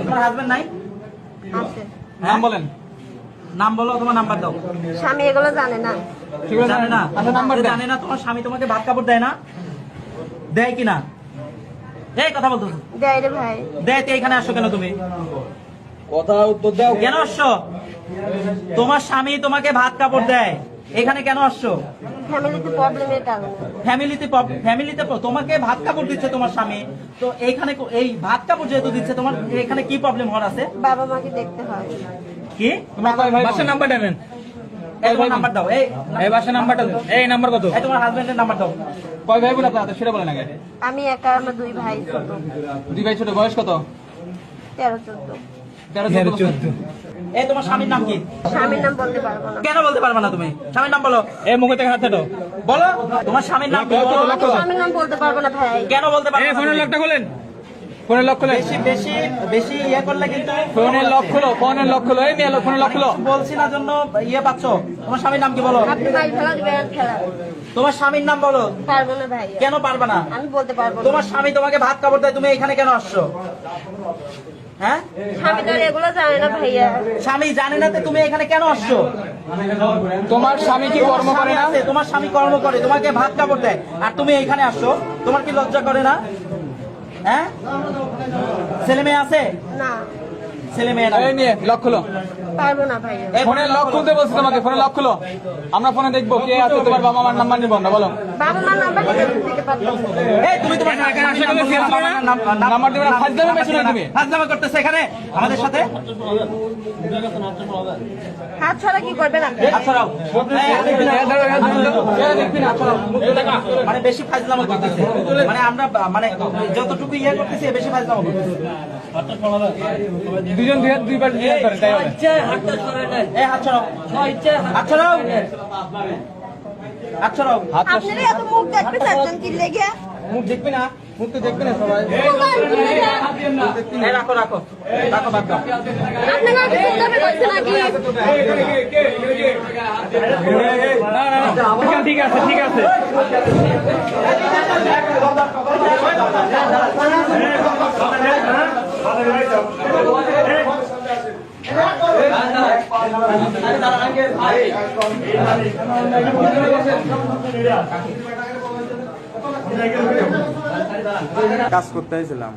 তোমার হাজবেন্ড নাই? আছে। নাম বলেন, নাম বলো, তোমার নাম্বার দাও। স্বামী এগুলো জানে না। জানে না? জানে না? তোমার স্বামী তোমাকে ভাত কাপড় দেয় না? দেয় কিনা? এই কথা বলতেছো? দেয় রে ভাই। দেয় তো এখানে আসো কেন তুমি? কথা উত্তর দাও। কেন আসছো? তোমার স্বামী তোমাকে ভাত কাপড় দেয়, এখানে কেন আসছো? ফ্যামিলিতে প্রবলেমের কারণে। ফ্যামিলিতে তোমাকে ভাত কাপড় দিচ্ছে তোমার স্বামী, তো এইখানে এই ভাত কাপড় যেহেতু দিচ্ছে, তোমার এখানে কি প্রবলেম হওয়ার আছে? বাবা মাকে দেখতে হয়। কি? বাসার নাম্বারটা নেন। এই তোমার নাম্বার দাও। এই বাসার নাম্বারটা দেন। এই নাম্বার কত? এই তোমার হাজবেন্ডের নাম্বার দাও। কয় ভাই বোন আপনারা সেটা বলেন আগে। আমি একা, আমার 2 ভাই ছোট। 2 ভাই ছোট, বয়স কত? 13-14। 13-14। এই তোমার স্বামীর নাম কি? স্বামীর নাম বলতে পারবো না। কেন বলতে পারবে না তুমি? স্বামীর নাম বলো। এই মুখে থেকে হাত দাও। বলো তোমার স্বামীর নাম কি? বলো। আমি স্বামীর নাম বলতে পারবো না ভাই। কেন বলতে পারবে এই না? ফোনের লকটা খোলেন। ফোনের লক খোলেন। বেশি বেশি বেশি ইয়ে করলে কিন্তু ফোনের লক খোলো, ফোনের লক খোলো। এই মেয়ে ফোনের লক খোলো। বলছি না জন্য ইয়ে পাচ্ছ। তোমার স্বামীর নাম কি বলো? আপনি ভাই খেলা দিবেন, খেলা। তোমার স্বামীর নাম বলো। পারবো না ভাই। কেন পারবে না? আমি বলতে পারবো না। তোমার স্বামী তোমাকে ভাত কাপড় দেয়, তুমি এখানে কেন আসছো? হ্যাঁ, স্বামী তো আর এগুলো জানে না ভাইয়া। স্বামী জানে না তো তুমি এখানে কেন আসছো? তোমার স্বামী কি কর্ম করে না? তোমার স্বামী কর্ম করে, তোমাকে ভাত কাপড় দেয়, আর তুমি এখানে আসছো। তোমার কি লজ্জা করে না? হ্যাঁ, ছেলে মেয়ে আছে? না, ছেলে মেয়ে না। এই মেয়ে লক খোলো। পারবো না ভাইয়া। এই ফোনের লক খুলতে বলছি তোমাকে, ফোনের লক খুলো। আমরা ফোনে দেখবো কে আছে, তোমার বাবা মার নাম্বার নিব আমরা, বলো। বাবা মার নাম্বার দিতে পারবো না। এই তুমি তোমার নাম্বার দিবে না, ফাজলামি পেছনে তুমি। ফাজলামি করতেছে এখানে আমাদের সাথে। হাত ছড়া কি করবেন আপনি? আচ্ছা রাও, মানে বেশি ফাজলামি করতেছে, মানে আমরা মানে যতটুকু ইয়ে করতেছি বেশি ফাজলামি করতেছে। দুজন দুই পাশ দিয়ে ধরে, তাই হবে। এই হাত ছড়াও, হাত ছড়াও, হাত ছড়াও। আপনারা এত মুখ দেখতে চাচ্ছেন কি লেগে? মুখ দেখবি না, মুখ তো দেখবি না সবাই। এই রাখো রাখো রাখো, বাদ দাও। আপনারা কি সুন্দরভাবে কইছেন নাকি? ঠিক আছে, ঠিক আছে। কাজ করতে হয়েছিলাম।